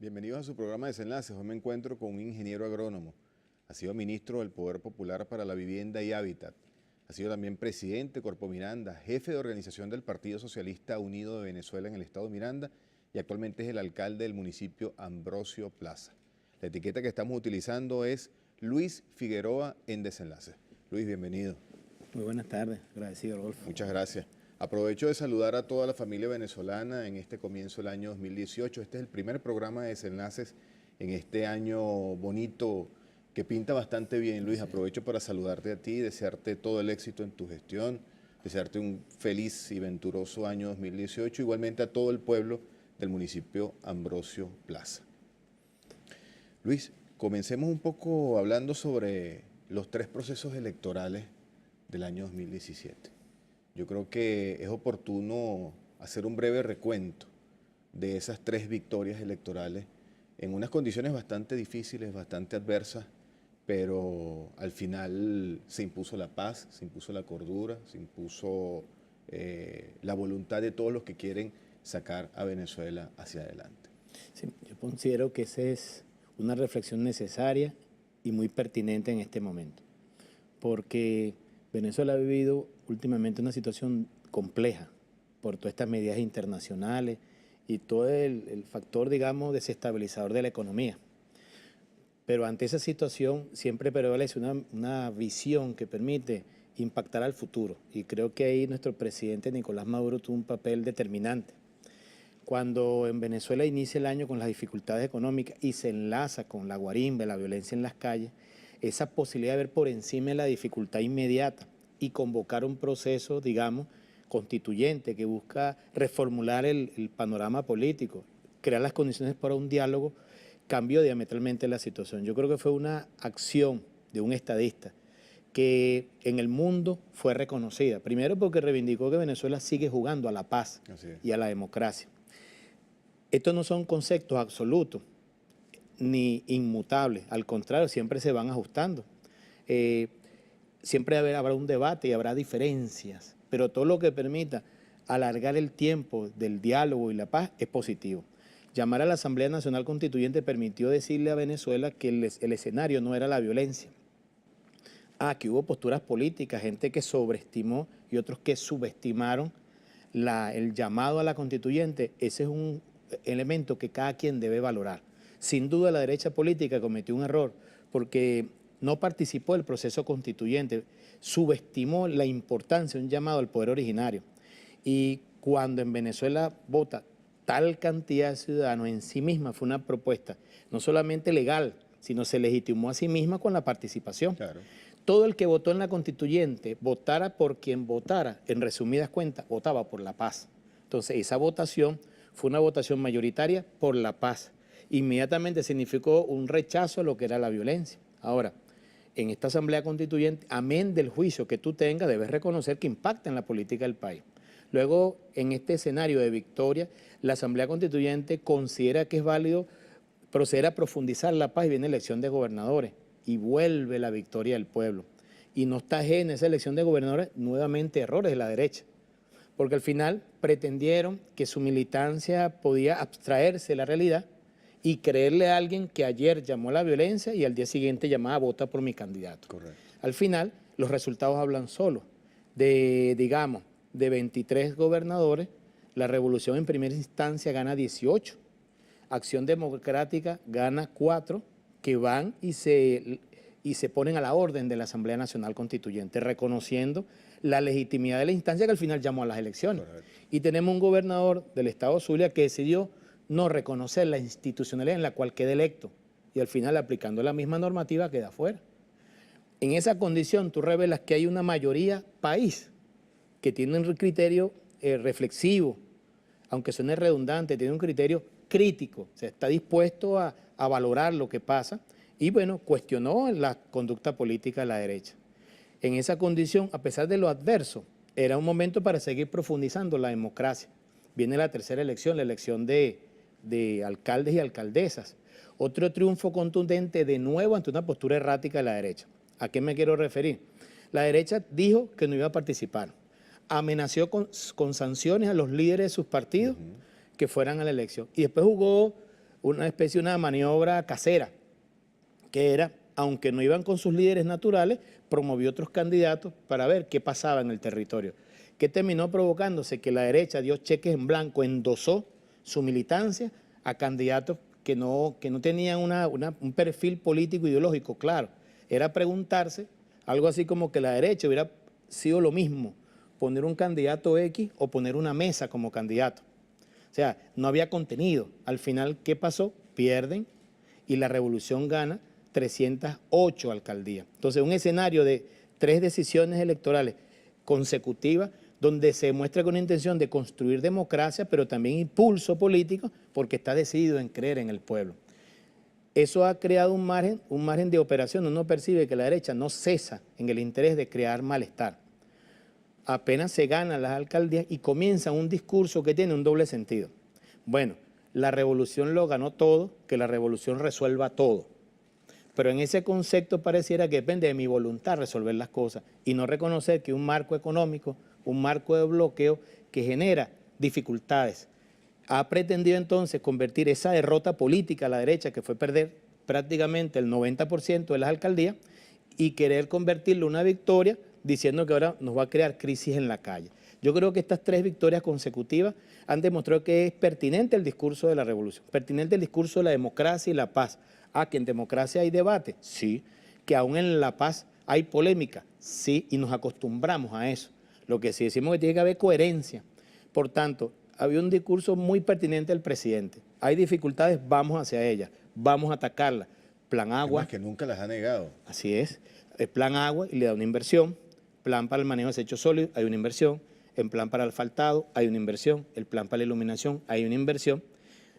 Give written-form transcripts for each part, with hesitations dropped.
Bienvenidos a su programa Desenlaces. Hoy me encuentro con un ingeniero agrónomo. Ha sido ministro del Poder Popular para la Vivienda y Hábitat. Ha sido también presidente de Corpo Miranda, jefe de organización del Partido Socialista Unido de Venezuela en el estado de Miranda y actualmente es el alcalde del municipio Ambrosio Plaza. La etiqueta que estamos utilizando es Luis Figueroa en Desenlaces. Luis, bienvenido. Muy buenas tardes, agradecido, Rodolfo. Muchas gracias. Aprovecho de saludar a toda la familia venezolana en este comienzo del año 2018. Este es el primer programa de Desenlaces en este año bonito que pinta bastante bien, Luis. Aprovecho para saludarte a ti, desearte todo el éxito en tu gestión, desearte un feliz y venturoso año 2018, igualmente a todo el pueblo del municipio Ambrosio Plaza. Luis, comencemos un poco hablando sobre los 3 procesos electorales del año 2017. Yo creo que es oportuno hacer un breve recuento de esas 3 victorias electorales en unas condiciones bastante difíciles, bastante adversas, pero al final se impuso la paz, se impuso la cordura, se impuso la voluntad de todos los que quieren sacar a Venezuela hacia adelante. Sí, yo considero que esa es una reflexión necesaria y muy pertinente en este momento, porque Venezuela ha vivido últimamente una situación compleja por todas estas medidas internacionales y todo el factor, digamos, desestabilizador de la economía. Pero ante esa situación siempre prevalece una visión que permite impactar al futuro. Y creo que ahí nuestro presidente Nicolás Maduro tuvo un papel determinante. Cuando en Venezuela inicia el año con las dificultades económicas y se enlaza con la guarimba, la violencia en las calles, esa posibilidad de ver por encima de la dificultad inmediata y convocar un proceso, digamos, constituyente que busca reformular el panorama político, crear las condiciones para un diálogo, cambió diametralmente la situación. Yo creo que fue una acción de un estadista que en el mundo fue reconocida. Primero porque reivindicó que Venezuela sigue jugando a la paz y a la democracia. Estos no son conceptos absolutos ni inmutables, al contrario, siempre se van ajustando. Siempre habrá un debate y habrá diferencias, pero todo lo que permita alargar el tiempo del diálogo y la paz es positivo. Llamar a la Asamblea Nacional Constituyente permitió decirle a Venezuela que el escenario no era la violencia. Que hubo posturas políticas, gente que sobreestimó y otros que subestimaron el llamado a la constituyente. Ese es un elemento que cada quien debe valorar. Sin duda la derecha política cometió un error porque no participó del proceso constituyente, subestimó la importancia de un llamado al poder originario. Y cuando en Venezuela vota tal cantidad de ciudadanos, en sí misma fue una propuesta no solamente legal, sino se legitimó a sí misma con la participación. Claro. Todo el que votó en la constituyente, votara por quien votara, en resumidas cuentas, votaba por la paz. Entonces esa votación fue una votación mayoritaria por la paz. Inmediatamente significó un rechazo a lo que era la violencia. Ahora, en esta Asamblea Constituyente, amén del juicio que tú tengas, debes reconocer que impacta en la política del país. Luego, en este escenario de victoria, la Asamblea Constituyente considera que es válido proceder a profundizar la paz y viene elección de gobernadores y vuelve la victoria del pueblo. Y no está ajena esa elección de gobernadores nuevamente errores de la derecha, porque al final pretendieron que su militancia podía abstraerse de la realidad y creerle a alguien que ayer llamó a la violencia y al día siguiente llamaba vota por mi candidato. Correcto. Al final, los resultados hablan solos. Digamos, de 23 gobernadores, la revolución en primera instancia gana 18. Acción Democrática gana 4, que van y se ponen a la orden de la Asamblea Nacional Constituyente, reconociendo la legitimidad de la instancia que al final llamó a las elecciones. Correcto. Y tenemos un gobernador del estado Zulia que decidió no reconocer la institucionalidad en la cual queda electo y al final, aplicando la misma normativa, queda fuera. En esa condición tú revelas que hay una mayoría país que tiene un criterio reflexivo, aunque suene redundante, tiene un criterio crítico, o sea, está dispuesto a valorar lo que pasa y, bueno, cuestionó la conducta política de la derecha. En esa condición, a pesar de lo adverso, era un momento para seguir profundizando la democracia. Viene la tercera elección, la elección de alcaldes y alcaldesas. Otro triunfo contundente de nuevo ante una postura errática de la derecha. ¿A qué me quiero referir? La derecha dijo que no iba a participar. Amenazó con sanciones a los líderes de sus partidos que fueran a la elección. Y después jugó una especie de una maniobra casera, que era, aunque no iban con sus líderes naturales, promovió otros candidatos para ver qué pasaba en el territorio. ¿Qué terminó provocándose? Que la derecha dio cheques en blanco, endosó su militancia a candidatos que no tenían un perfil político ideológico claro. Era preguntarse, algo así como que la derecha hubiera sido lo mismo, poner un candidato X o poner una mesa como candidato. O sea, no había contenido. Al final, ¿qué pasó? Pierden y la revolución gana 308 alcaldías. Entonces, un escenario de 3 decisiones electorales consecutivas donde se muestra con intención de construir democracia, pero también impulso político, porque está decidido en creer en el pueblo. Eso ha creado un margen de operación. Uno percibe que la derecha no cesa en el interés de crear malestar. Apenas se ganan las alcaldías y comienza un discurso que tiene un doble sentido. Bueno, la revolución lo ganó todo, que la revolución resuelva todo. Pero en ese concepto pareciera que depende de mi voluntad resolver las cosas y no reconocer que un marco económico, un marco de bloqueo que genera dificultades. Ha pretendido entonces convertir esa derrota política a la derecha, que fue perder prácticamente el 90% de las alcaldías, y querer convertirlo en una victoria diciendo que ahora nos va a crear crisis en la calle. Yo creo que estas 3 victorias consecutivas han demostrado que es pertinente el discurso de la revolución, pertinente el discurso de la democracia y la paz. Que en democracia hay debate, sí, que aún en la paz hay polémica, sí, y nos acostumbramos a eso. Lo que sí decimos es que tiene que haber coherencia. Por tanto, había un discurso muy pertinente del presidente. Hay dificultades, vamos hacia ellas, vamos a atacarlas. Plan agua. Es que nunca las ha negado. Así es. El plan agua y le da una inversión. Plan para el manejo de desechos sólidos, hay una inversión. El plan para el asfaltado, hay una inversión. El plan para la iluminación, hay una inversión.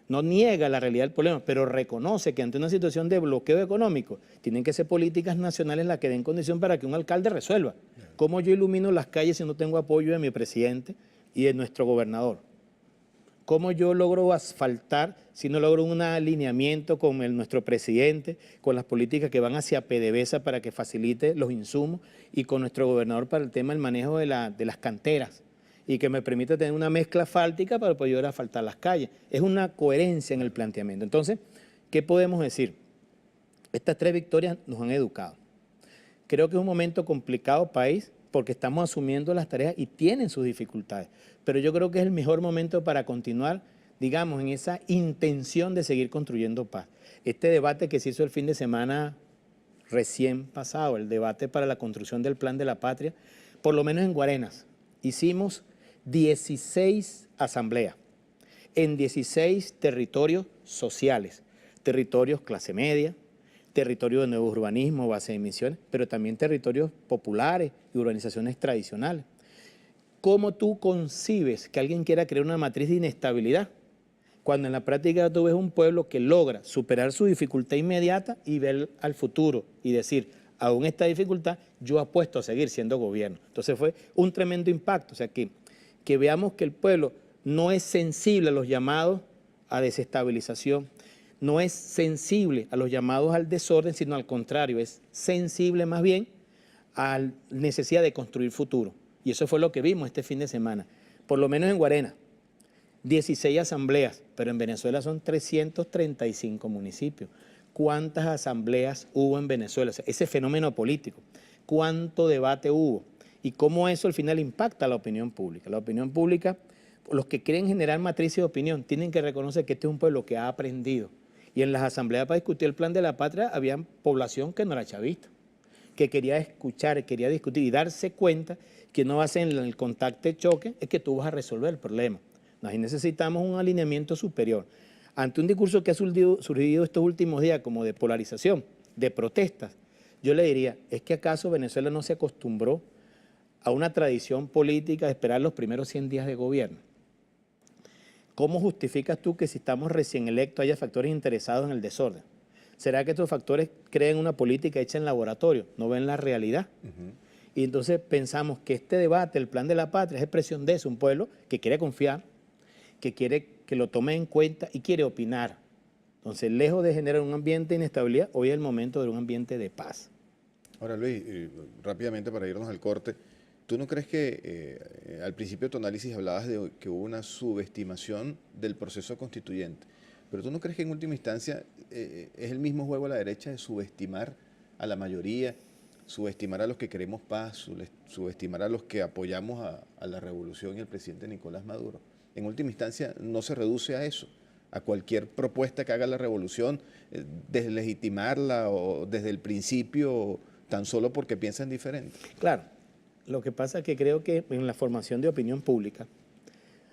No niega la realidad del problema, pero reconoce que ante una situación de bloqueo económico tienen que ser políticas nacionales las que den condición para que un alcalde resuelva. ¿Cómo yo ilumino las calles si no tengo apoyo de mi presidente y de nuestro gobernador? ¿Cómo yo logro asfaltar si no logro un alineamiento con nuestro presidente, con las políticas que van hacia PDVSA para que facilite los insumos y con nuestro gobernador para el tema del manejo de las canteras? Y que me permita tener una mezcla asfáltica para poder asfaltar las calles. Es una coherencia en el planteamiento. Entonces, ¿qué podemos decir? Estas 3 victorias nos han educado. Creo que es un momento complicado, país, porque estamos asumiendo las tareas y tienen sus dificultades. Pero yo creo que es el mejor momento para continuar, digamos, en esa intención de seguir construyendo paz. Este debate que se hizo el fin de semana recién pasado, el debate para la construcción del Plan de la Patria, por lo menos en Guarenas, hicimos 16 asambleas en 16 territorios sociales, territorios clase media, territorios de nuevo urbanismo, base de emisiones, pero también territorios populares y urbanizaciones tradicionales. ¿Cómo tú concibes que alguien quiera crear una matriz de inestabilidad cuando en la práctica tú ves un pueblo que logra superar su dificultad inmediata y ver al futuro y decir, aún esta dificultad, yo apuesto a seguir siendo gobierno? Entonces fue un tremendo impacto, o sea que veamos que el pueblo no es sensible a los llamados a desestabilización, no es sensible a los llamados al desorden, sino al contrario, es sensible más bien a la necesidad de construir futuro. Y eso fue lo que vimos este fin de semana, por lo menos en Guarena, 16 asambleas, pero en Venezuela son 335 municipios. ¿Cuántas asambleas hubo en Venezuela? O sea, ese fenómeno político, ¿cuánto debate hubo? Y cómo eso al final impacta a la opinión pública. La opinión pública, los que quieren generar matrices de opinión, tienen que reconocer que este es un pueblo que ha aprendido. Y en las asambleas para discutir el plan de la patria había población que no era chavista, que quería escuchar, quería discutir y darse cuenta que no va a ser en el contacto de choque, es que tú vas a resolver el problema. Ahí necesitamos un alineamiento superior. Ante un discurso que ha surgido estos últimos días como de polarización, de protestas, yo le diría, ¿es que acaso Venezuela no se acostumbró a una tradición política de esperar los primeros 100 días de gobierno? ¿Cómo justificas tú que si estamos recién electos haya factores interesados en el desorden? ¿Será que estos factores creen una política hecha en laboratorio? ¿No ven la realidad? Y entonces pensamos que este debate, el plan de la patria, es expresión de eso, un pueblo que quiere confiar, que quiere que lo tome en cuenta y quiere opinar. Entonces, lejos de generar un ambiente de inestabilidad, hoy es el momento de un ambiente de paz. Ahora, Luis, rápidamente para irnos al corte, ¿tú no crees que al principio de tu análisis hablabas de que hubo una subestimación del proceso constituyente? Pero ¿tú no crees que en última instancia es el mismo juego a la derecha de subestimar a la mayoría, subestimar a los que queremos paz, subestimar a los que apoyamos a la revolución y al presidente Nicolás Maduro? En última instancia no se reduce a eso, a cualquier propuesta que haga la revolución, deslegitimarla o desde el principio tan solo porque piensan diferente. Claro, lo que pasa es que creo que en la formación de opinión pública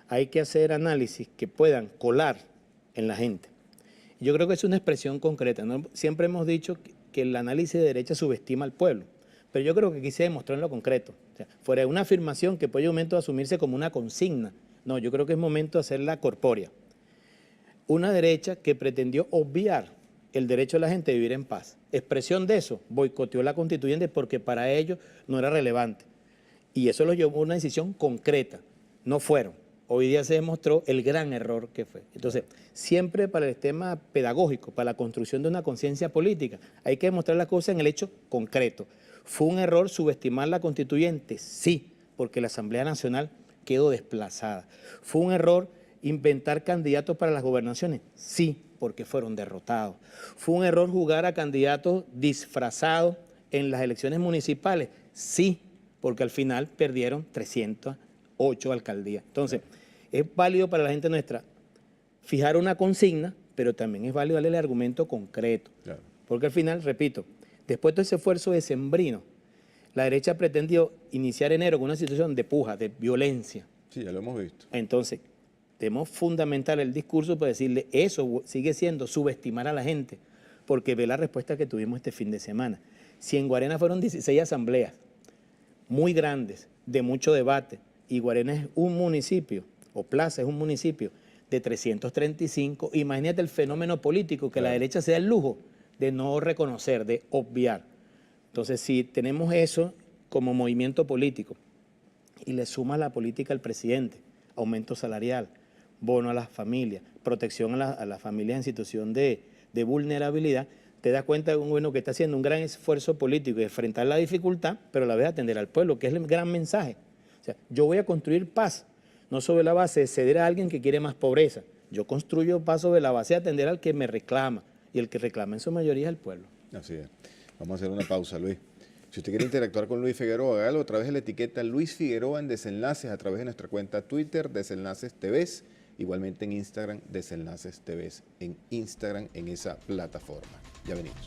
hay que hacer análisis que puedan colar en la gente. Yo creo que es una expresión concreta, ¿no? Siempre hemos dicho que el análisis de derecha subestima al pueblo, pero yo creo que quise demostrar en lo concreto. O sea, fuera de una afirmación que puede en un momento asumirse como una consigna. No, yo creo que es momento de hacerla corpórea. Una derecha que pretendió obviar el derecho de la gente a vivir en paz. Expresión de eso, boicoteó la constituyente porque para ellos no era relevante. Y eso lo llevó a una decisión concreta. No fueron. Hoy día se demostró el gran error que fue. Entonces, siempre para el tema pedagógico, para la construcción de una conciencia política, hay que demostrar las cosas en el hecho concreto. ¿Fue un error subestimar la constituyente? Sí, porque la Asamblea Nacional quedó desplazada. ¿Fue un error inventar candidatos para las gobernaciones? Sí, porque fueron derrotados. ¿Fue un error jugar a candidatos disfrazados en las elecciones municipales? Sí, porque al final perdieron 308 alcaldías. Entonces, es válido para la gente nuestra fijar una consigna, pero también es válido darle el argumento concreto. Claro. Porque al final, repito, después de todo ese esfuerzo decembrino, la derecha pretendió iniciar enero con una situación de puja, de violencia. Sí, ya lo hemos visto. Entonces, debemos fundamentar el discurso para decirle eso sigue siendo subestimar a la gente, porque ve la respuesta que tuvimos este fin de semana. Si en Guarena fueron 16 asambleas, muy grandes, de mucho debate, y Guarena es un municipio, o Plaza es un municipio de 335, imagínate el fenómeno político que la derecha se da el lujo de no reconocer, de obviar. Entonces, si tenemos eso como movimiento político y le suma la política al presidente, aumento salarial, bono a las familias, protección a las familias en situación de vulnerabilidad, te das cuenta de un gobierno que está haciendo un gran esfuerzo político de enfrentar la dificultad, pero a la vez atender al pueblo, que es el gran mensaje. O sea, yo voy a construir paz, no sobre la base de ceder a alguien que quiere más pobreza. Yo construyo paz sobre la base de atender al que me reclama, y el que reclama en su mayoría es el pueblo. Así es. Vamos a hacer una pausa, Luis. Si usted quiere interactuar con Luis Figueroa, hágalo a través de la etiqueta Luis Figueroa en Desenlaces, a través de nuestra cuenta Twitter, Desenlaces TV, igualmente en Instagram, Desenlaces TV, en Instagram, en esa plataforma. Ya venimos.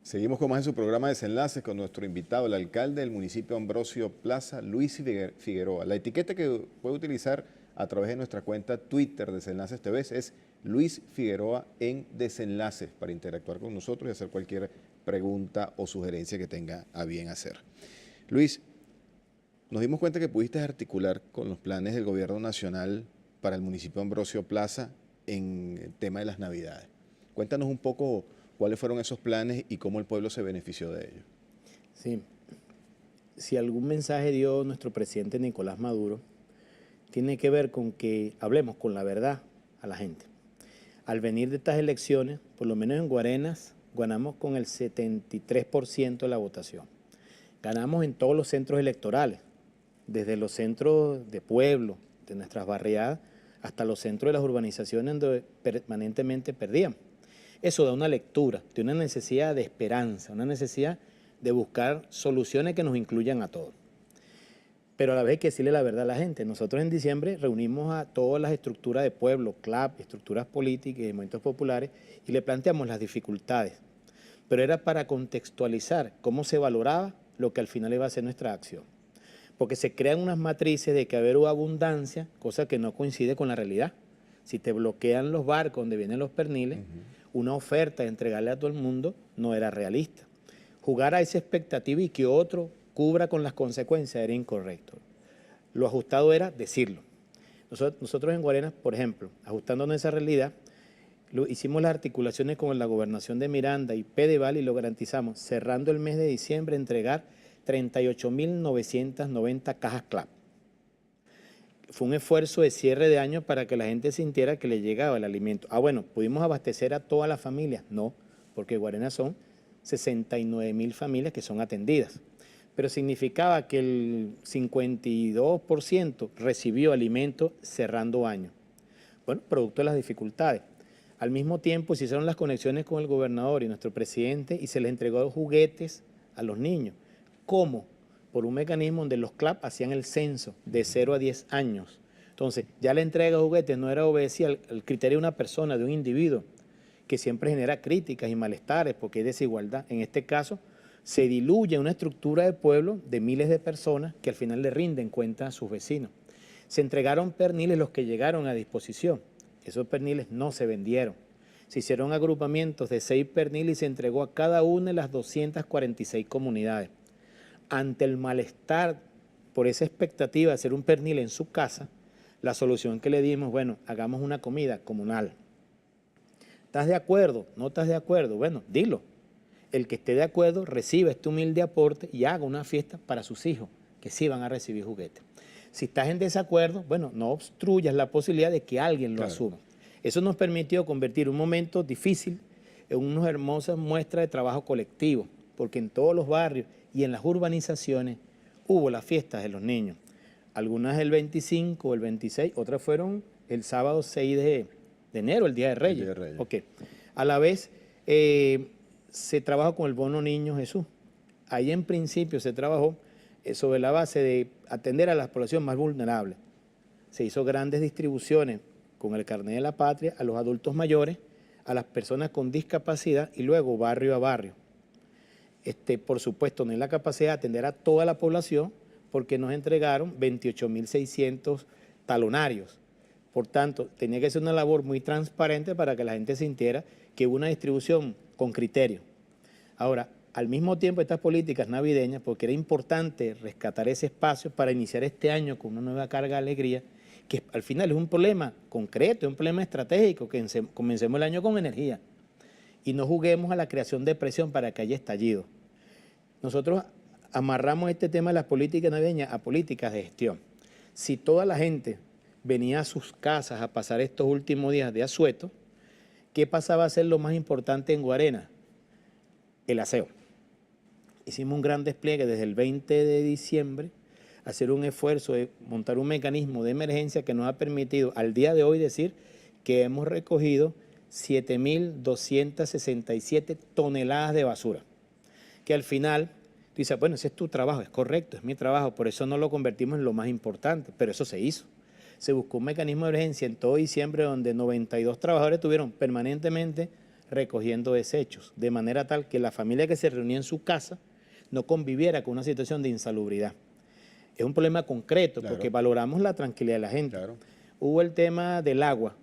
Seguimos con más en su programa Desenlaces con nuestro invitado, el alcalde del municipio Ambrosio Plaza, Luis Figueroa. La etiqueta que puede utilizar a través de nuestra cuenta Twitter Desenlaces TV es Luis Figueroa en Desenlaces para interactuar con nosotros y hacer cualquier pregunta o sugerencia que tenga a bien hacer. Luis, nos dimos cuenta que pudiste articular con los planes del gobierno nacional para el municipio Ambrosio Plaza en el tema de las Navidades. Cuéntanos un poco cuáles fueron esos planes y cómo el pueblo se benefició de ellos. Sí, si algún mensaje dio nuestro presidente Nicolás Maduro, tiene que ver con que hablemos con la verdad a la gente. Al venir de estas elecciones, por lo menos en Guarenas, ganamos con el 73% de la votación. Ganamos en todos los centros electorales, desde los centros de pueblo, de nuestras barriadas, hasta los centros de las urbanizaciones donde permanentemente perdíamos. Eso da una lectura de una necesidad de esperanza, una necesidad de buscar soluciones que nos incluyan a todos. Pero a la vez hay que decirle la verdad a la gente. Nosotros en diciembre reunimos a todas las estructuras de pueblo, CLAP, estructuras políticas y de movimientos populares y le planteamos las dificultades. Pero era para contextualizar cómo se valoraba lo que al final iba a ser nuestra acción. Porque se crean unas matrices de que haber abundancia, cosa que no coincide con la realidad. Si te bloquean los barcos donde vienen los perniles, una oferta de entregarle a todo el mundo no era realista. Jugar a esa expectativa y que otro cubra con las consecuencias era incorrecto. Lo ajustado era decirlo. Nosotros en Guarenas, por ejemplo, ajustándonos a esa realidad, hicimos las articulaciones con la gobernación de Miranda y Pedeval y lo garantizamos, cerrando el mes de diciembre, entregar 38.990 cajas CLAP. Fue un esfuerzo de cierre de año para que la gente sintiera que le llegaba el alimento. Ah, bueno, ¿pudimos abastecer a todas las familias? No, porque Guarena son 69.000 familias que son atendidas. Pero significaba que el 52% recibió alimento cerrando año. Bueno, producto de las dificultades. Al mismo tiempo se hicieron las conexiones con el gobernador y nuestro presidente y se les entregó juguetes a los niños. ¿Cómo? Por un mecanismo donde los CLAP hacían el censo de 0 a 10 años. Entonces, ya la entrega de juguetes no era obedecida al criterio de una persona, de un individuo, que siempre genera críticas y malestares porque hay desigualdad. En este caso, se diluye una estructura de pueblo de miles de personas que al final le rinden cuenta a sus vecinos. Se entregaron perniles los que llegaron a disposición. Esos perniles no se vendieron. Se hicieron agrupamientos de 6 perniles y se entregó a cada una de las 246 comunidades. Ante el malestar por esa expectativa de hacer un pernil en su casa, la solución que le dimos, bueno, hagamos una comida comunal. ¿Estás de acuerdo? ¿No estás de acuerdo? Bueno, dilo. El que esté de acuerdo reciba este humilde aporte y haga una fiesta para sus hijos, que sí van a recibir juguetes. Si estás en desacuerdo, bueno, no obstruyas la posibilidad de que alguien lo asuma. Eso nos permitió convertir un momento difícil en una hermosa muestra de trabajo colectivo, porque en todos los barrios y en las urbanizaciones hubo las fiestas de los niños. Algunas el 25 o el 26, otras fueron el sábado 6 de enero, el Día de Reyes. El Día de Reyes. Okay. A la vez se trabajó con el Bono Niño Jesús. Ahí en principio se trabajó sobre la base de atender a la población más vulnerable. Se hizo grandes distribuciones con el Carnet de la Patria a los adultos mayores, a las personas con discapacidad y luego barrio a barrio. Por supuesto, no hay la capacidad de atender a toda la población porque nos entregaron 28.600 talonarios. Por tanto, tenía que ser una labor muy transparente para que la gente sintiera que hubo una distribución con criterio. Ahora, al mismo tiempo, estas políticas navideñas, porque era importante rescatar ese espacio para iniciar este año con una nueva carga de alegría, que al final es un problema concreto, es un problema estratégico, que comencemos el año con energía y no juguemos a la creación de presión para que haya estallido. Nosotros amarramos este tema de las políticas navideñas a políticas de gestión. Si toda la gente venía a sus casas a pasar estos últimos días de asueto, ¿qué pasaba a ser lo más importante en Guarena? El aseo. Hicimos un gran despliegue desde el 20 de diciembre, hacer un esfuerzo de montar un mecanismo de emergencia que nos ha permitido al día de hoy decir que hemos recogido 7.267 toneladas de basura, que al final tú dices, bueno, ese es tu trabajo, es correcto, es mi trabajo, por eso no lo convertimos en lo más importante, pero eso se hizo. Se buscó un mecanismo de emergencia en todo diciembre donde 92 trabajadores estuvieron permanentemente recogiendo desechos, de manera tal que la familia que se reunía en su casa no conviviera con una situación de insalubridad. Es un problema concreto porque valoramos la tranquilidad de la gente. Hubo el tema del agua.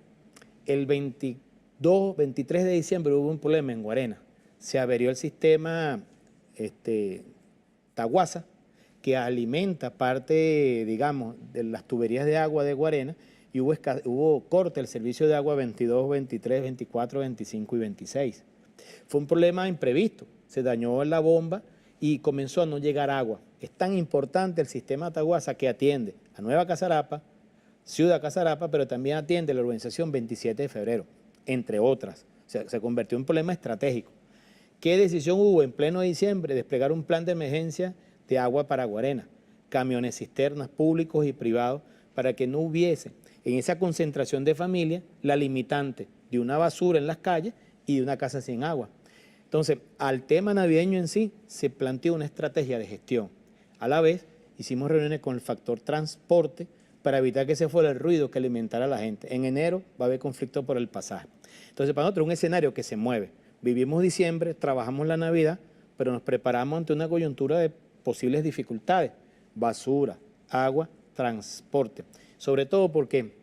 El 22, 23 de diciembre hubo un problema en Guarena. Se averió el sistema Taguasa, que alimenta parte, digamos, de las tuberías de agua de Guarena, y hubo corte del servicio de agua 22, 23, 24, 25 y 26. Fue un problema imprevisto, se dañó la bomba y comenzó a no llegar agua. Es tan importante el sistema Taguasa que atiende a Nueva Casarapa, Ciudad Casarapa, pero también atiende la urbanización 27 de febrero, entre otras. O sea, se convirtió en un problema estratégico. ¿Qué decisión hubo en pleno diciembre? Desplegar un plan de emergencia de agua para Guarena, camiones cisternas públicos y privados, para que no hubiese en esa concentración de familias la limitante de una basura en las calles y de una casa sin agua. Entonces, al tema navideño en sí se planteó una estrategia de gestión. A la vez, hicimos reuniones con el factor transporte para evitar que se fuera el ruido que alimentara a la gente. En enero va a haber conflicto por el pasaje. Entonces, para nosotros es un escenario que se mueve. Vivimos diciembre, trabajamos la Navidad, pero nos preparamos ante una coyuntura de posibles dificultades. Basura, agua, transporte. Sobre todo porque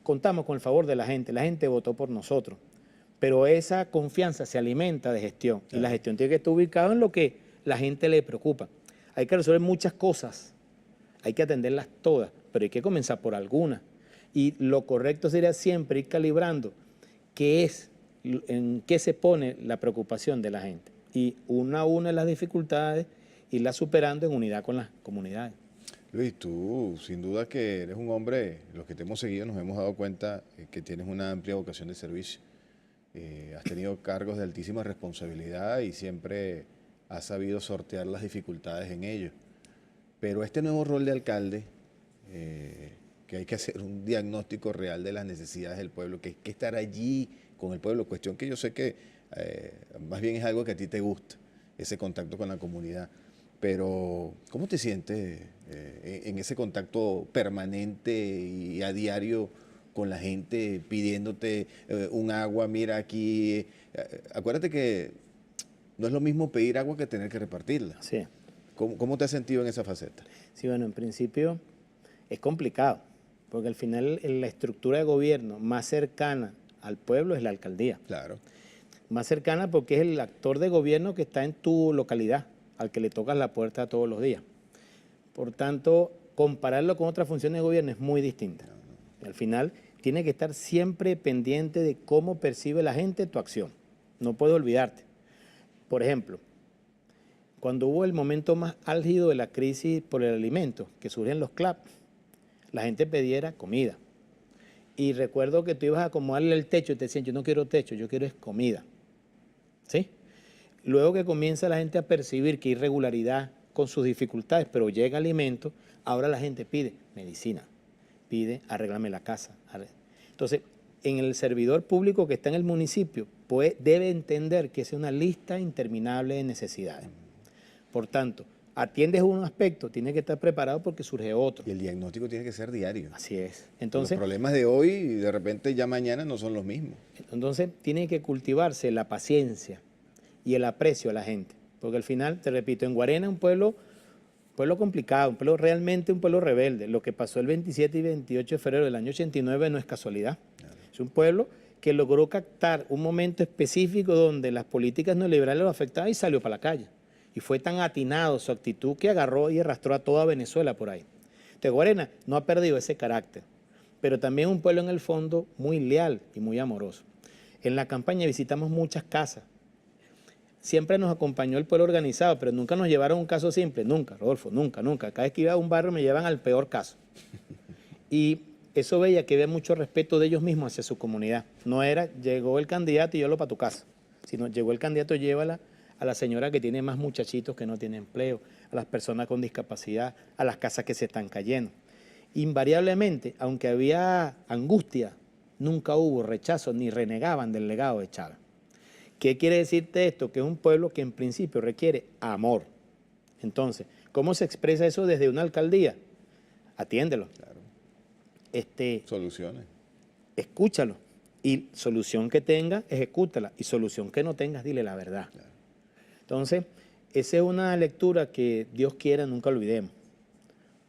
contamos con el favor de la gente votó por nosotros. Pero esa confianza se alimenta de gestión y la gestión tiene que estar ubicada en lo que la gente le preocupa. Hay que resolver muchas cosas, hay que atenderlas todas, pero hay que comenzar por algunas. Y lo correcto sería siempre ir calibrando en qué se pone la preocupación de la gente. Y una a una las dificultades irla superando en unidad con las comunidades. Luis, tú sin duda que eres un hombre, los que te hemos seguido nos hemos dado cuenta que tienes una amplia vocación de servicio. Has tenido cargos de altísima responsabilidad y siempre has sabido sortear las dificultades en ello. Pero este nuevo rol de alcalde, que hay que hacer un diagnóstico real de las necesidades del pueblo, que hay que estar allí con el pueblo, cuestión que yo sé que más bien es algo que a ti te gusta, ese contacto con la comunidad. Pero, ¿cómo te sientes en ese contacto permanente y a diario con la gente pidiéndote un agua? Mira aquí, acuérdate que no es lo mismo pedir agua que tener que repartirla. Sí. ¿Cómo te has sentido en esa faceta? Sí, bueno, en principio es complicado, porque al final la estructura de gobierno más cercana al pueblo es la alcaldía. Claro. Más cercana porque es el actor de gobierno que está en tu localidad, al que le tocas la puerta todos los días. Por tanto, compararlo con otras funciones de gobierno es muy distinta. Al final, tiene que estar siempre pendiente de cómo percibe la gente tu acción. No puedes olvidarte. Por ejemplo, cuando hubo el momento más álgido de la crisis por el alimento, que surgen los CLAP, la gente pedía comida. Y recuerdo que tú ibas a acomodarle el techo y te decían, yo no quiero techo, yo quiero es comida. ¿Sí? Luego que comienza la gente a percibir que hay irregularidad con sus dificultades, pero llega alimento, ahora la gente pide medicina, pide arréglame la casa. Entonces, en el servidor público que está en el municipio, pues debe entender que es una lista interminable de necesidades. Por tanto, atiendes un aspecto, tiene que estar preparado porque surge otro. Y el diagnóstico tiene que ser diario. Así es. Entonces, los problemas de hoy, de repente ya mañana no son los mismos. Entonces, tiene que cultivarse la paciencia y el aprecio a la gente. Porque al final, te repito, en Guarena es un pueblo complicado, realmente un pueblo rebelde. Lo que pasó el 27 y 28 de febrero del año 89 no es casualidad. Claro. Es un pueblo que logró captar un momento específico donde las políticas neoliberales lo afectaban y salió para la calle. Y fue tan atinado su actitud que agarró y arrastró a toda Venezuela por ahí. Entonces, Guarena no ha perdido ese carácter, pero también un pueblo en el fondo muy leal y muy amoroso. En la campaña visitamos muchas casas. Siempre nos acompañó el pueblo organizado, pero nunca nos llevaron un caso simple, nunca, Rodolfo, nunca. Cada vez que iba a un barrio me llevan al peor caso. Y eso veía que había mucho respeto de ellos mismos hacia su comunidad. No era, llegó el candidato y llévalo para tu casa, sino llegó el candidato, llévala a la señora que tiene más muchachitos que no tiene empleo, a las personas con discapacidad, a las casas que se están cayendo. Invariablemente, aunque había angustia, nunca hubo rechazo ni renegaban del legado de Chávez. ¿Qué quiere decirte esto? Que es un pueblo que en principio requiere amor. Entonces, ¿cómo se expresa eso desde una alcaldía? Atiéndelo. Claro. Soluciones. Escúchalo. Y solución que tenga, ejecútala. Y solución que no tengas, dile la verdad. Claro. Entonces, esa es una lectura que Dios quiera nunca olvidemos.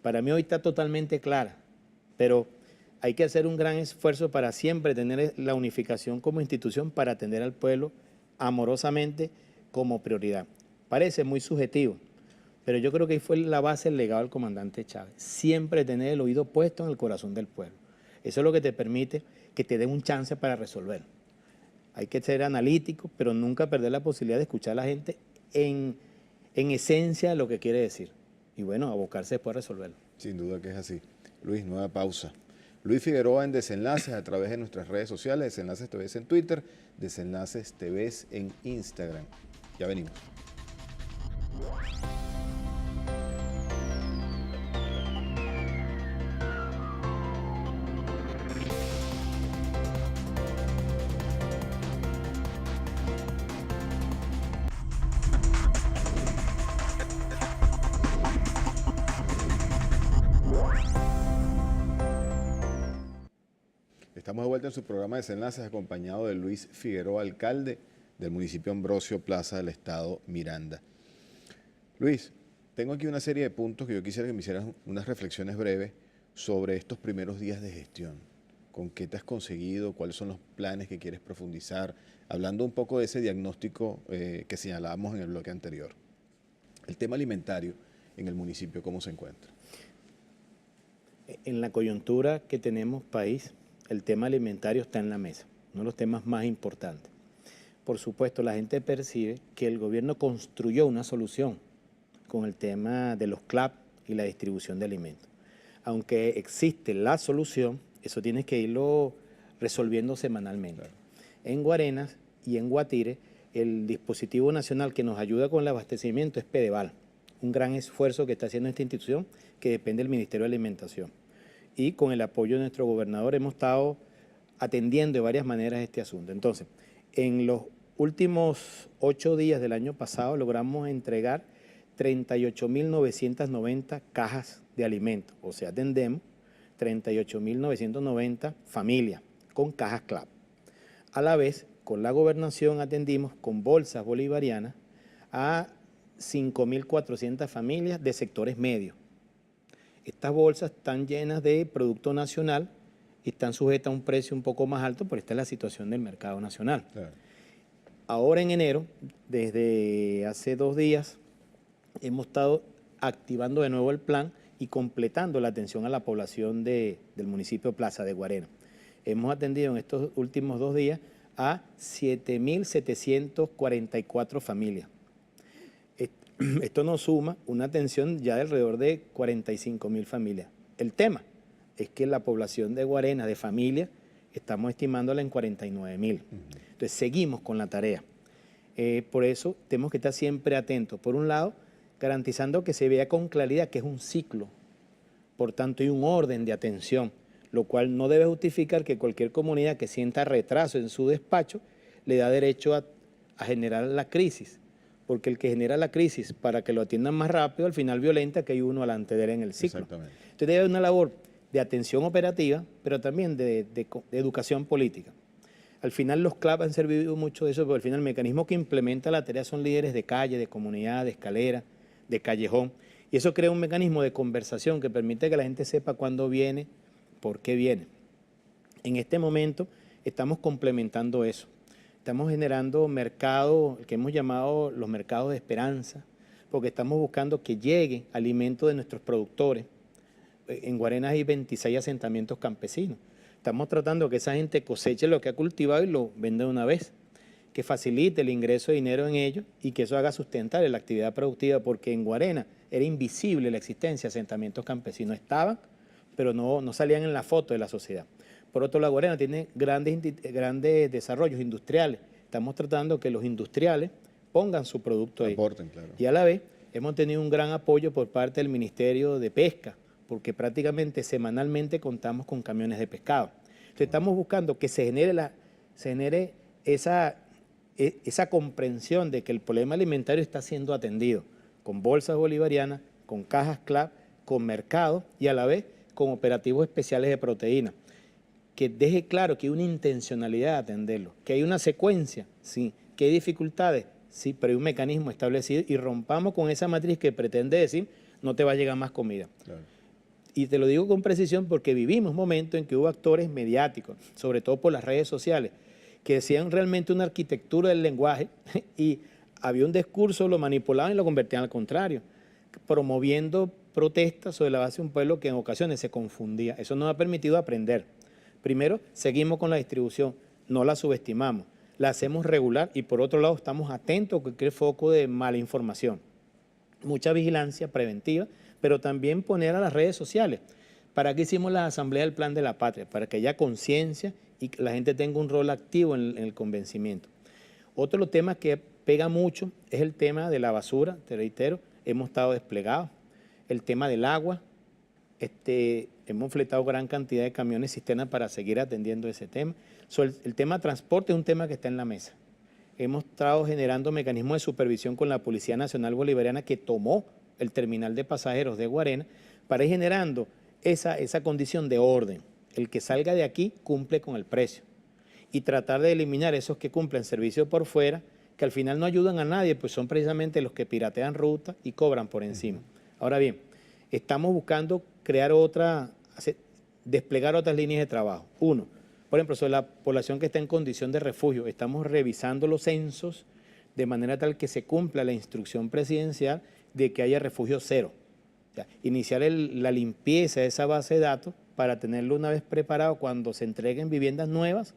Para mí hoy está totalmente clara, pero hay que hacer un gran esfuerzo para siempre tener la unificación como institución para atender al pueblo amorosamente como prioridad. Parece muy subjetivo, pero yo creo que ahí fue la base del legado del comandante Chávez. Siempre tener el oído puesto en el corazón del pueblo. Eso es lo que te permite que te den un chance para resolver. Hay que ser analítico, pero nunca perder la posibilidad de escuchar a la gente en esencia lo que quiere decir. Y bueno, abocarse después a resolverlo. Sin duda que es así. Luis, nueva pausa. Luis Figueroa en Desenlaces a través de nuestras redes sociales, Desenlaces TV en Twitter, Desenlaces TV en Instagram. Ya venimos. Estamos de vuelta en su programa Desenlaces acompañado de Luis Figueroa, alcalde del municipio Ambrosio Plaza del estado Miranda. Luis, tengo aquí una serie de puntos que yo quisiera que me hicieras unas reflexiones breves sobre estos primeros días de gestión. ¿Con qué te has conseguido? ¿Cuáles son los planes que quieres profundizar? Hablando un poco de ese diagnóstico que señalábamos en el bloque anterior. El tema alimentario en el municipio, ¿cómo se encuentra? En la coyuntura que tenemos país, el tema alimentario está en la mesa, uno de los temas más importantes. Por supuesto, la gente percibe que el gobierno construyó una solución con el tema de los CLAP y la distribución de alimentos. Aunque existe la solución, eso tienes que irlo resolviendo semanalmente. Claro. En Guarenas y en Guatire, el dispositivo nacional que nos ayuda con el abastecimiento es Pedeval, un gran esfuerzo que está haciendo esta institución que depende del Ministerio de Alimentación. Y con el apoyo de nuestro gobernador hemos estado atendiendo de varias maneras este asunto. Entonces, en los últimos 8 días del año pasado logramos entregar 38.990 cajas de alimentos, o sea, atendemos 38.990 familias con cajas CLAP. A la vez, con la gobernación atendimos con bolsas bolivarianas a 5.400 familias de sectores medios. Estas bolsas están llenas de producto nacional y están sujetas a un precio un poco más alto, pero esta es la situación del mercado nacional. Claro. Ahora en enero, desde hace 2 días, hemos estado activando de nuevo el plan y completando la atención a la población del municipio Plaza de Guarena. Hemos atendido en estos últimos 2 días a 7.744 familias. Esto nos suma una atención ya de alrededor de 45.000 familias. El tema es que la población de Guarena, de familias, estamos estimándola en 49.000. Entonces, seguimos con la tarea. Por eso tenemos que estar siempre atentos. Por un lado, garantizando que se vea con claridad que es un ciclo. Por tanto, hay un orden de atención, lo cual no debe justificar que cualquier comunidad que sienta retraso en su despacho le da derecho a generar la crisis. Porque el que genera la crisis para que lo atiendan más rápido, al final violenta que hay uno alante de él en el ciclo. Entonces debe haber una labor de atención operativa, pero también de educación política. Al final los CLAP han servido mucho de eso, porque al final el mecanismo que implementa la tarea son líderes de calle, de comunidad, de escalera, de callejón. Y eso crea un mecanismo de conversación que permite que la gente sepa cuándo viene, por qué viene. En este momento estamos complementando eso. Estamos generando mercados, que hemos llamado los mercados de esperanza, porque estamos buscando que llegue alimento de nuestros productores. En Guarenas hay 26 asentamientos campesinos. Estamos tratando que esa gente coseche lo que ha cultivado y lo venda de una vez, que facilite el ingreso de dinero en ellos y que eso haga sustentable la actividad productiva, porque en Guarena era invisible la existencia de asentamientos campesinos. Estaban, pero no salían en la foto de la sociedad. Por otro lado, Guarena tiene grandes desarrollos industriales. Estamos tratando que los industriales pongan su producto ahí. Aporten, claro. Y a la vez hemos tenido un gran apoyo por parte del Ministerio de Pesca, porque prácticamente semanalmente contamos con camiones de pescado. Entonces estamos buscando que se genere esa comprensión de que el problema alimentario está siendo atendido con bolsas bolivarianas, con cajas CLAP, con mercados y a la vez con operativos especiales de proteína. Que deje claro que hay una intencionalidad de atenderlo, que hay una secuencia, sí, que hay dificultades, sí, pero hay un mecanismo establecido y rompamos con esa matriz que pretende decir no te va a llegar más comida. Claro. Y te lo digo con precisión porque vivimos momentos en que hubo actores mediáticos, sobre todo por las redes sociales, que decían realmente una arquitectura del lenguaje y había un discurso, lo manipulaban y lo convertían al contrario, promoviendo protestas sobre la base de un pueblo que en ocasiones se confundía. Eso nos ha permitido aprender. Primero, seguimos con la distribución, no la subestimamos, la hacemos regular y por otro lado estamos atentos a cualquier foco de mala información. Mucha vigilancia preventiva, pero también poner a las redes sociales. ¿Para qué hicimos la Asamblea del Plan de la Patria? Para que haya conciencia y que la gente tenga un rol activo en el convencimiento. Otro de los temas que pega mucho es el tema de la basura, te reitero, hemos estado desplegados. El tema del agua, hemos fletado gran cantidad de camiones cisternas para seguir atendiendo ese tema. El tema transporte es un tema que está en la mesa. Hemos estado generando mecanismos de supervisión con la Policía Nacional Bolivariana que tomó el terminal de pasajeros de Guarena para ir generando esa condición de orden. El que salga de aquí cumple con el precio y tratar de eliminar esos que cumplen servicio por fuera, que al final no ayudan a nadie, pues son precisamente los que piratean rutas y cobran por encima. Ahora bien, estamos buscando desplegar otras líneas de trabajo. Uno, por ejemplo, sobre la población que está en condición de refugio, estamos revisando los censos de manera tal que se cumpla la instrucción presidencial de que haya refugio cero. O sea, iniciar la limpieza de esa base de datos para tenerlo una vez preparado cuando se entreguen viviendas nuevas,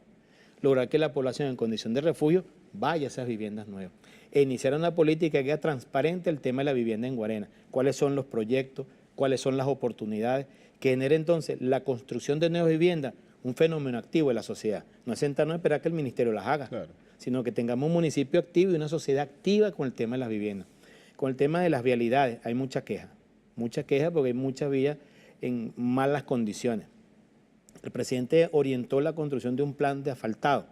lograr que la población en condición de refugio vaya a esas viviendas nuevas. E iniciar una política que haga transparente el tema de la vivienda en Guarena. ¿Cuáles son los proyectos? ¿Cuáles son las oportunidades? Que genere entonces la construcción de nuevas viviendas un fenómeno activo de la sociedad. No es sentarnos a esperar que el ministerio las haga, claro, sino que tengamos un municipio activo y una sociedad activa con el tema de las viviendas. Con el tema de las vialidades hay mucha queja porque hay muchas vías en malas condiciones. El presidente orientó la construcción de un plan de asfaltado.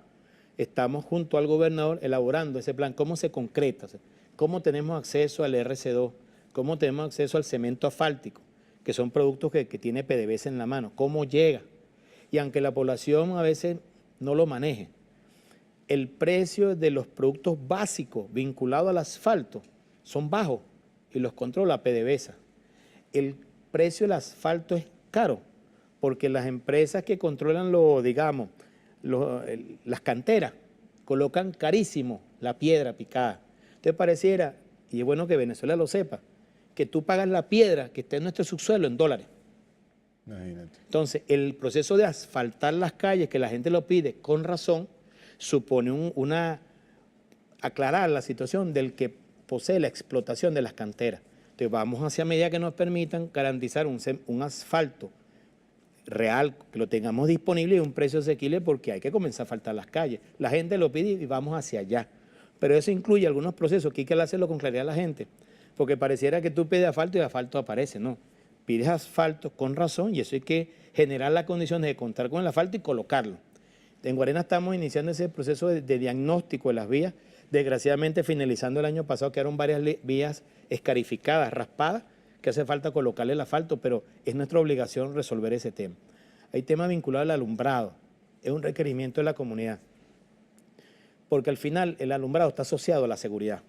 Estamos junto al gobernador elaborando ese plan. ¿Cómo se concreta? O sea, ¿cómo tenemos acceso al RC2? ¿Cómo tenemos acceso al cemento asfáltico? Que son productos que tiene PDVSA en la mano. ¿Cómo llega? Y aunque la población a veces no lo maneje, el precio de los productos básicos vinculados al asfalto son bajos y los controla PDVSA. El precio del asfalto es caro porque las empresas que controlan las canteras colocan carísimo la piedra picada. Entonces pareciera, y es bueno que Venezuela lo sepa, que tú pagas la piedra que está en nuestro subsuelo en dólares. Imagínate. Entonces, el proceso de asfaltar las calles, que la gente lo pide con razón, supone aclarar la situación del que posee la explotación de las canteras. Entonces, vamos hacia medidas que nos permitan garantizar un asfalto real, que lo tengamos disponible y un precio asequible, porque hay que comenzar a asfaltar las calles. La gente lo pide y vamos hacia allá. Pero eso incluye algunos procesos que hay que hacerlo con claridad a la gente, porque pareciera que tú pides asfalto y el asfalto aparece, no. Pides asfalto con razón y eso hay que generar las condiciones de contar con el asfalto y colocarlo. En Guarena estamos iniciando ese proceso de diagnóstico de las vías. Desgraciadamente, finalizando el año pasado, quedaron varias vías escarificadas, raspadas, que hace falta colocarle el asfalto, pero es nuestra obligación resolver ese tema. Hay temas vinculados al alumbrado, es un requerimiento de la comunidad, porque al final el alumbrado está asociado a la seguridad.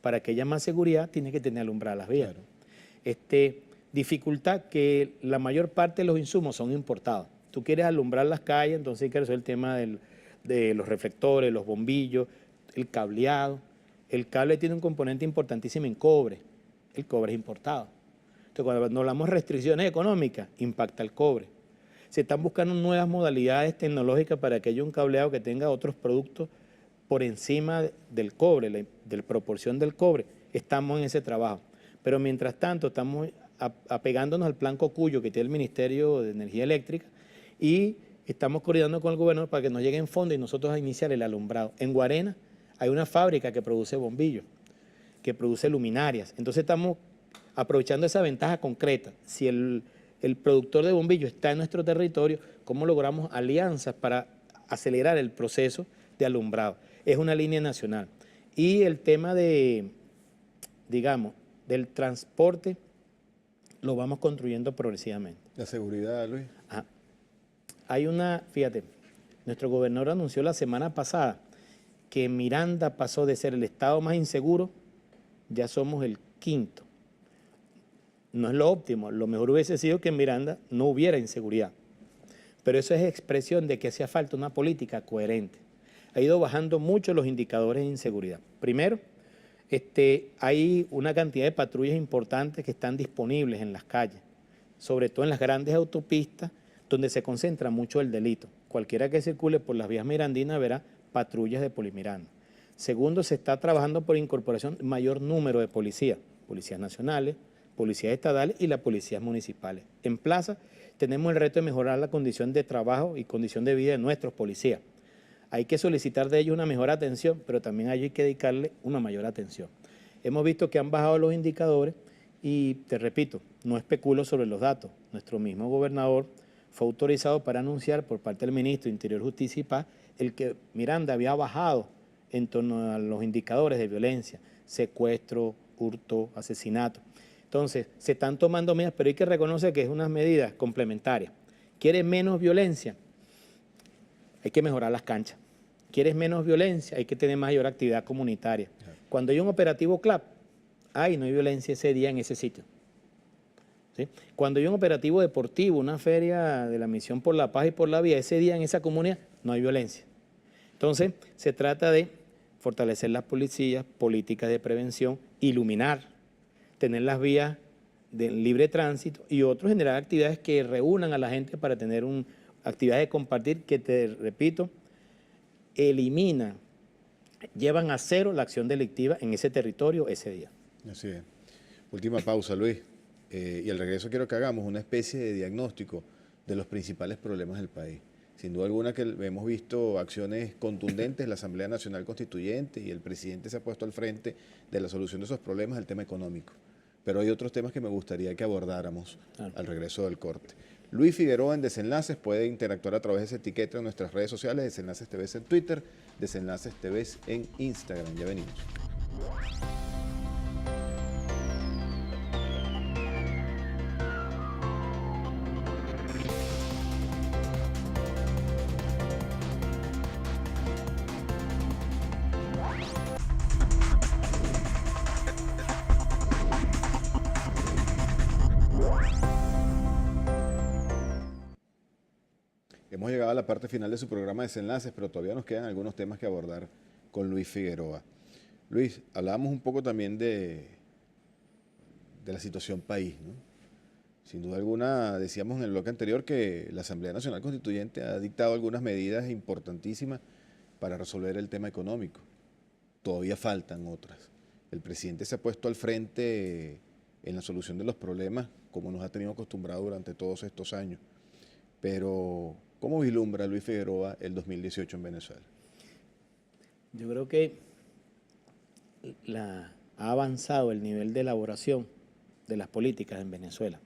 Para que haya más seguridad, tiene que tener alumbradas las vías. Claro. Dificultad que la mayor parte de los insumos son importados. Tú quieres alumbrar las calles, entonces hay que resolver el tema de los reflectores, los bombillos, el cableado. El cable tiene un componente importantísimo en cobre. El cobre es importado. Entonces, cuando hablamos de restricciones económicas, impacta el cobre. Se están buscando nuevas modalidades tecnológicas para que haya un cableado que tenga otros productos por encima del cobre, de la proporción del cobre. Estamos en ese trabajo. Pero mientras tanto, estamos apegándonos al plan Cocuyo que tiene el Ministerio de Energía Eléctrica y estamos coordinando con el gobernador para que nos lleguen fondos y nosotros a iniciar el alumbrado. En Guarena hay una fábrica que produce bombillos, que produce luminarias. Entonces estamos aprovechando esa ventaja concreta. Si el productor de bombillos está en nuestro territorio, ¿cómo logramos alianzas para acelerar el proceso de alumbrado? Es una línea nacional. Y el tema del transporte lo vamos construyendo progresivamente. La seguridad, Luis. Ajá. Fíjate, nuestro gobernador anunció la semana pasada que Miranda pasó de ser el estado más inseguro, ya somos el 5º. No es lo óptimo, lo mejor hubiese sido que en Miranda no hubiera inseguridad. Pero eso es expresión de que hacía falta una política coherente. Ha ido bajando mucho los indicadores de inseguridad. Primero, hay una cantidad de patrullas importantes que están disponibles en las calles, sobre todo en las grandes autopistas, donde se concentra mucho el delito. Cualquiera que circule por las vías mirandinas verá patrullas de Polimiranda. Segundo, se está trabajando por incorporación de mayor número de policías nacionales, policías estadales y las policías municipales. En plaza tenemos el reto de mejorar la condición de trabajo y condición de vida de nuestros policías. Hay que solicitar de ellos una mejor atención, pero también hay que dedicarle una mayor atención. Hemos visto que han bajado los indicadores y, te repito, no especulo sobre los datos. Nuestro mismo gobernador fue autorizado para anunciar por parte del ministro de Interior, Justicia y Paz el que Miranda había bajado en torno a los indicadores de violencia, secuestro, hurto, asesinato. Entonces, se están tomando medidas, pero hay que reconocer que es unas medidas complementarias. ¿Quieres menos violencia? Hay que mejorar las canchas. ¿Quieres menos violencia? Hay que tener mayor actividad comunitaria. Cuando hay un operativo CLAP, no hay violencia ese día en ese sitio. ¿Sí? Cuando hay un operativo deportivo, una feria de la Misión por la Paz y por la Vida, ese día en esa comunidad no hay violencia. Entonces, se trata de fortalecer las policías, políticas de prevención, iluminar, tener las vías de libre tránsito y otros, generar actividades que reúnan a la gente para tener actividades de compartir que, te repito, elimina llevan a cero la acción delictiva en ese territorio ese día. Así es. Última pausa, Luis. Y al regreso quiero que hagamos una especie de diagnóstico de los principales problemas del país. Sin duda alguna que hemos visto acciones contundentes, la Asamblea Nacional Constituyente y el presidente se ha puesto al frente de la solución de esos problemas, el tema económico. Pero hay otros temas que me gustaría que abordáramos al regreso del corte. Luis Figueroa en Desenlaces puede interactuar a través de esa etiqueta en nuestras redes sociales, Desenlaces TV en Twitter, Desenlaces TV en Instagram. Ya venimos. Hemos llegado a la parte final de su programa Desenlaces, pero todavía nos quedan algunos temas que abordar con Luis Figueroa. Luis, hablábamos un poco también de la situación país, ¿no? Sin duda alguna, decíamos en el bloque anterior que la Asamblea Nacional Constituyente ha dictado algunas medidas importantísimas para resolver el tema económico. Todavía faltan otras. El presidente se ha puesto al frente en la solución de los problemas, como nos ha tenido acostumbrado durante todos estos años. Pero, ¿cómo vislumbra Luis Figueroa el 2018 en Venezuela? Yo creo que ha avanzado el nivel de elaboración de las políticas en Venezuela.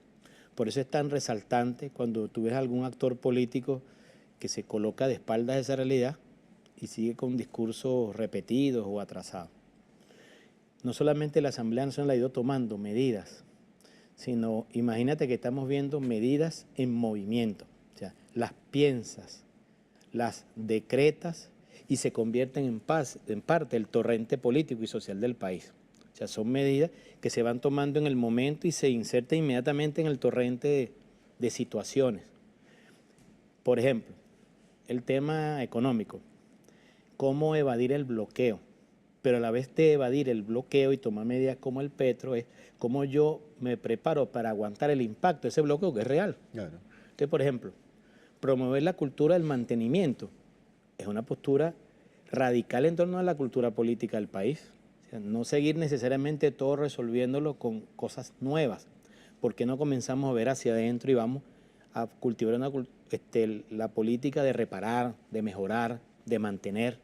Por eso es tan resaltante cuando tú ves a algún actor político que se coloca de espaldas a esa realidad y sigue con discursos repetidos o atrasados. No solamente la Asamblea Nacional ha ido tomando medidas, sino imagínate que estamos viendo medidas en movimiento. O sea, las piensas, las decretas y se convierten en parte del torrente político y social del país. O sea, son medidas que se van tomando en el momento y se insertan inmediatamente en el torrente de situaciones. Por ejemplo, el tema económico, cómo evadir el bloqueo, pero a la vez de evadir el bloqueo y tomar medidas como el Petro, es cómo yo me preparo para aguantar el impacto de ese bloqueo que es real. Claro. Entonces, por ejemplo, promover la cultura del mantenimiento es una postura radical en torno a la cultura política del país. O sea, no seguir necesariamente todo resolviéndolo con cosas nuevas. ¿Por qué no comenzamos a ver hacia adentro y vamos a cultivar la política de reparar, de mejorar, de mantener,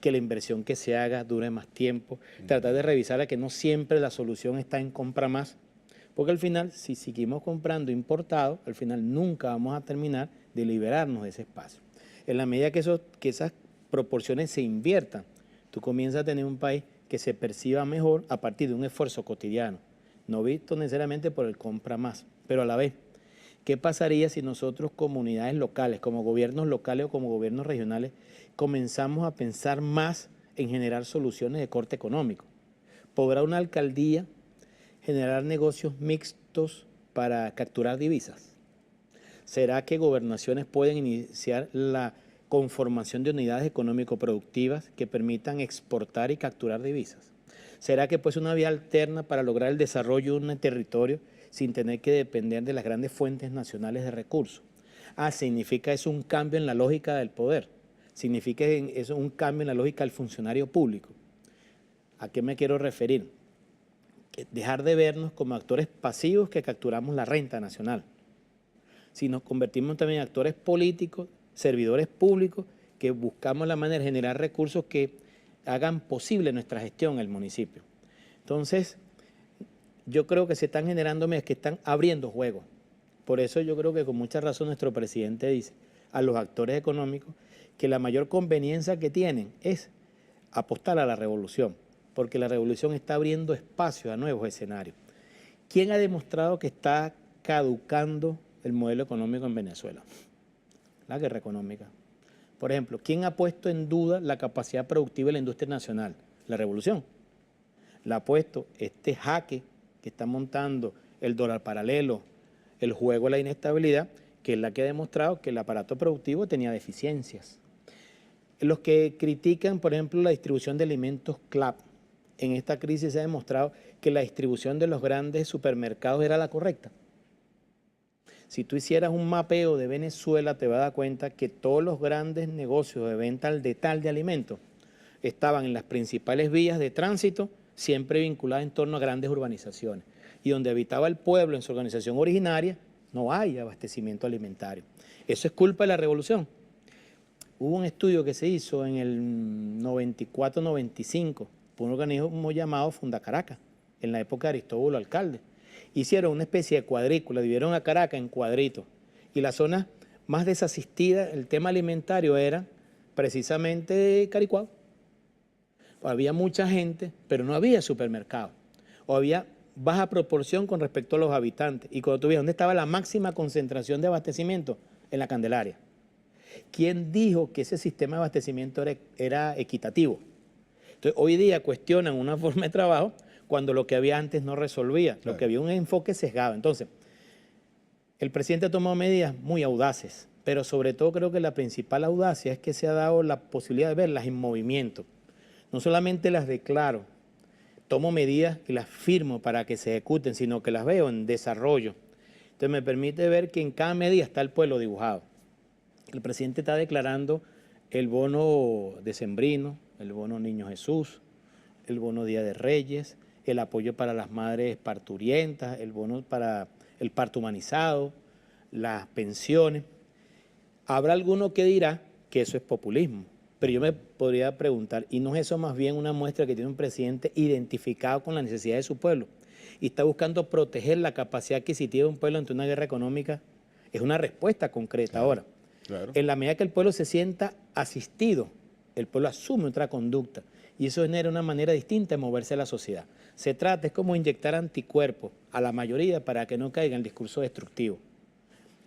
que la inversión que se haga dure más tiempo, tratar de revisar a que no siempre la solución está en compra más, porque al final, si seguimos comprando importado, al final nunca vamos a terminar de liberarnos de ese espacio. En la medida que esas proporciones se inviertan, tú comienzas a tener un país que se perciba mejor a partir de un esfuerzo cotidiano, no visto necesariamente por el compra más, pero a la vez, ¿qué pasaría si nosotros, comunidades locales, como gobiernos locales o como gobiernos regionales, comenzamos a pensar más en generar soluciones de corte económico? ¿Podrá una alcaldía generar negocios mixtos para capturar divisas? ¿Será que gobernaciones pueden iniciar la conformación de unidades económico-productivas que permitan exportar y capturar divisas? ¿Será que puede ser una vía alterna para lograr el desarrollo de un territorio sin tener que depender de las grandes fuentes nacionales de recursos? ¿Significa eso un cambio en la lógica del poder? ¿Significa eso un cambio en la lógica del funcionario público? ¿A qué me quiero referir? Dejar de vernos como actores pasivos que capturamos la renta nacional, si nos convertimos también en actores políticos, servidores públicos, que buscamos la manera de generar recursos que hagan posible nuestra gestión en el municipio. Entonces, yo creo que se están generando medidas que están abriendo juegos. Por eso yo creo que con mucha razón nuestro presidente dice a los actores económicos que la mayor conveniencia que tienen es apostar a la revolución, porque la revolución está abriendo espacios a nuevos escenarios. ¿Quién ha demostrado que está caducando el modelo económico en Venezuela? La guerra económica. Por ejemplo, ¿quién ha puesto en duda la capacidad productiva de la industria nacional? La revolución. La ha puesto este jaque que está montando el dólar paralelo, el juego de la inestabilidad, que es la que ha demostrado que el aparato productivo tenía deficiencias. Los que critican, por ejemplo, la distribución de alimentos CLAP, en esta crisis se ha demostrado que la distribución de los grandes supermercados era la correcta. Si tú hicieras un mapeo de Venezuela, te vas a dar cuenta que todos los grandes negocios de venta al detalle de alimentos estaban en las principales vías de tránsito, siempre vinculadas en torno a grandes urbanizaciones. Y donde habitaba el pueblo en su organización originaria, no hay abastecimiento alimentario. Eso es culpa de la revolución. Hubo un estudio que se hizo en el 94-95 por un organismo llamado Fundacaracas, en la época de Aristóbulo Alcalde. Hicieron una especie de cuadrícula, dividieron a Caracas en cuadritos. Y la zona más desasistida, el tema alimentario era precisamente Caricuao. Había mucha gente, pero no había supermercado. O había baja proporción con respecto a los habitantes. Y cuando tú ves dónde estaba la máxima concentración de abastecimiento, en la Candelaria. ¿Quién dijo que ese sistema de abastecimiento era equitativo? Entonces, hoy día cuestionan una forma de trabajo cuando lo que había antes no resolvía, Claro. lo que había un enfoque sesgado. Entonces, el presidente ha tomado medidas muy audaces, pero sobre todo creo que la principal audacia es que se ha dado la posibilidad de verlas en movimiento. No solamente las declaro, tomo medidas y las firmo para que se ejecuten, sino que las veo en desarrollo. Entonces me permite ver que en cada medida está el pueblo dibujado. El presidente está declarando el bono decembrino, el bono Niño Jesús, el bono Día de Reyes, el apoyo para las madres parturientas, el bono para el parto humanizado, las pensiones. Habrá alguno que dirá que eso es populismo, pero yo me podría preguntar, ¿y no es eso más bien una muestra que tiene un presidente identificado con la necesidad de su pueblo y está buscando proteger la capacidad adquisitiva de un pueblo ante una guerra económica? Es una respuesta concreta. Claro, ahora. claro. En la medida que el pueblo se sienta asistido, el pueblo asume otra conducta y eso genera una manera distinta de moverse a la sociedad. Se trata, es como inyectar anticuerpos a la mayoría para que no caiga en el discurso destructivo.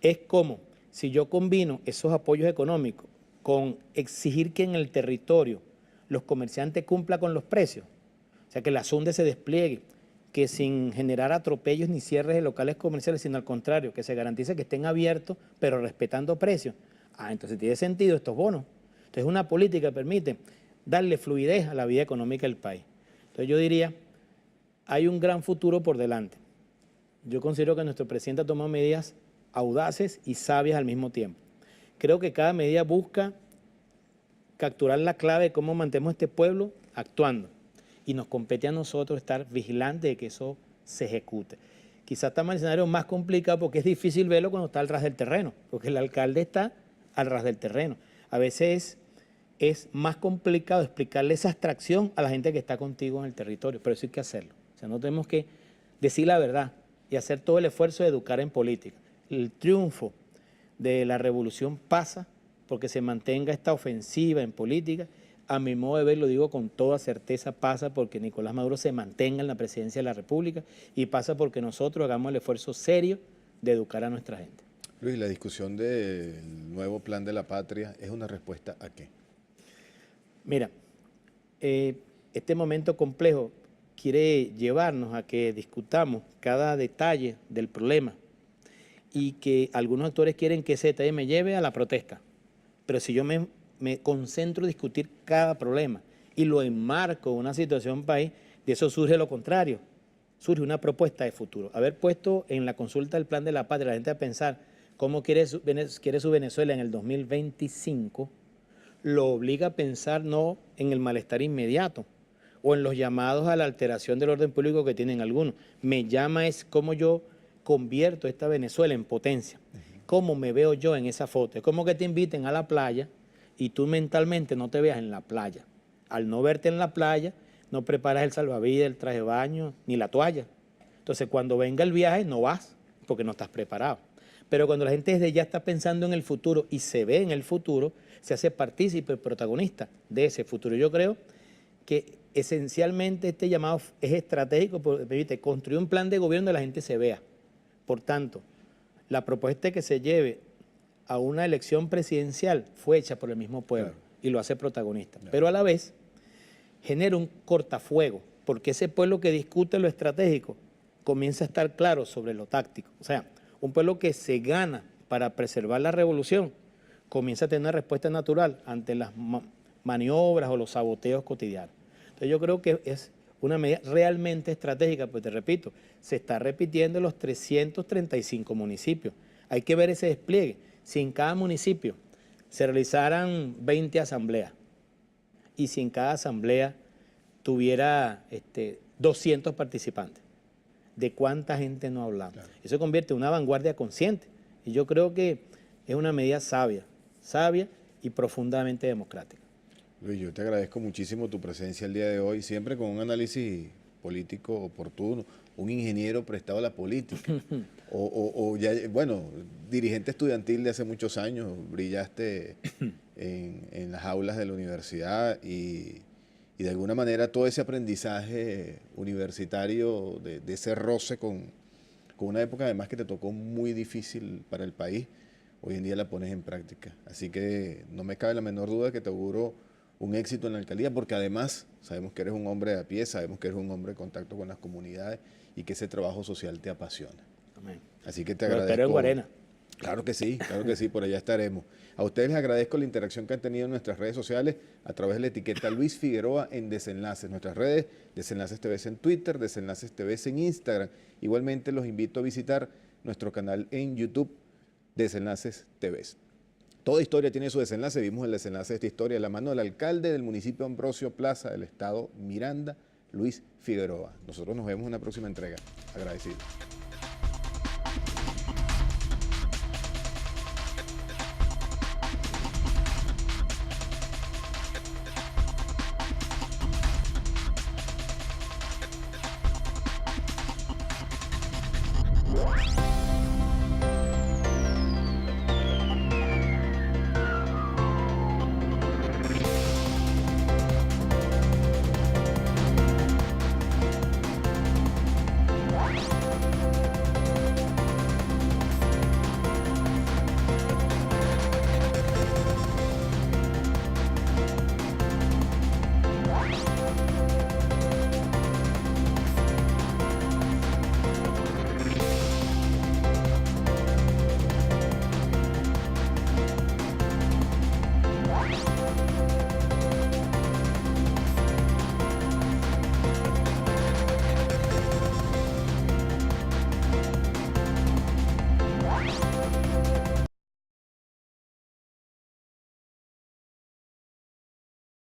Es como si yo combino esos apoyos económicos con exigir que en el territorio los comerciantes cumplan con los precios, o sea, que la SUNDE se despliegue, que sin generar atropellos ni cierres de locales comerciales, sino al contrario, que se garantice que estén abiertos, pero respetando precios. Entonces tiene sentido estos bonos. Entonces una política que permite darle fluidez a la vida económica del país. Entonces yo diría, hay un gran futuro por delante. Yo considero que nuestro presidente ha tomado medidas audaces y sabias al mismo tiempo. Creo que cada medida busca capturar la clave de cómo mantenemos este pueblo actuando. Y nos compete a nosotros estar vigilantes de que eso se ejecute. Quizás estamos en el escenario más complicado porque es difícil verlo cuando está al ras del terreno, porque el alcalde está al ras del terreno. A veces es más complicado explicarle esa abstracción a la gente que está contigo en el territorio, pero eso hay que hacerlo. O sea, no tenemos que decir la verdad y hacer todo el esfuerzo de educar en política. El triunfo de la revolución pasa porque se mantenga esta ofensiva en política. A mi modo de ver, lo digo con toda certeza, pasa porque Nicolás Maduro se mantenga en la presidencia de la República y pasa porque nosotros hagamos el esfuerzo serio de educar a nuestra gente. Luis, la discusión del nuevo plan de la patria es una respuesta ¿a qué? Mira, este momento complejo quiere llevarnos a que discutamos cada detalle del problema y que algunos actores quieren que ese detalle me lleve a la protesta. Pero si yo me concentro en discutir cada problema y lo enmarco en una situación país, de eso surge lo contrario, surge una propuesta de futuro. Haber puesto en la consulta del plan de la patria a la gente a pensar cómo quiere su Venezuela en el 2025, lo obliga a pensar no en el malestar inmediato o en los llamados a la alteración del orden público que tienen algunos. Me llama es cómo yo convierto esta Venezuela en potencia, cómo me veo yo en esa foto. Es como que te inviten a la playa y tú mentalmente no te veas en la playa. Al no verte en la playa, no preparas el salvavidas, el traje de baño, ni la toalla. Entonces, cuando venga el viaje, no vas, porque no estás preparado. Pero cuando la gente desde ya está pensando en el futuro y se ve en el futuro, se hace partícipe, protagonista de ese futuro. Yo creo que esencialmente este llamado es estratégico porque permite construir un plan de gobierno donde la gente se vea. Por tanto, la propuesta que se lleve a una elección presidencial fue hecha por el mismo pueblo, claro, y lo hace protagonista. Claro. Pero a la vez genera un cortafuego, porque ese pueblo que discute lo estratégico comienza a estar claro sobre lo táctico. O sea, un pueblo que se gana para preservar la revolución comienza a tener una respuesta natural ante las maniobras o los saboteos cotidianos. Entonces yo creo que es una medida realmente estratégica, pues te repito, se está repitiendo en los 335 municipios. Hay que ver ese despliegue. Si en cada municipio se realizaran 20 asambleas y si en cada asamblea tuviera 200 participantes? ¿De cuánta gente no hablamos? Claro. Eso se convierte en una vanguardia consciente. Y yo creo que es una medida sabia y profundamente democrática. Luis, yo te agradezco muchísimo tu presencia el día de hoy, siempre con un análisis político oportuno, un ingeniero prestado a la política, o ya, bueno, dirigente estudiantil de hace muchos años, brillaste en las aulas de la universidad y de alguna manera todo ese aprendizaje universitario de ese roce con una época además que te tocó muy difícil para el país, hoy en día la pones en práctica. Así que no me cabe la menor duda que te auguro un éxito en la alcaldía, porque además sabemos que eres un hombre de a pie, sabemos que eres un hombre de contacto con las comunidades y que ese trabajo social te apasiona. Amén. Así que te Lo agradezco. espero en Guarena. Claro que sí, por allá estaremos. A ustedes les agradezco la interacción que han tenido en nuestras redes sociales a través de la etiqueta Luis Figueroa en Desenlaces. Nuestras redes, Desenlaces TV en Twitter, Desenlaces TV en Instagram. Igualmente los invito a visitar nuestro canal en YouTube, Desenlaces TV. Toda historia tiene su desenlace. Vimos el desenlace de esta historia de la mano del alcalde del municipio Ambrosio Plaza del estado Miranda, Luis Figueroa. Nosotros nos vemos en una próxima entrega. Agradecido.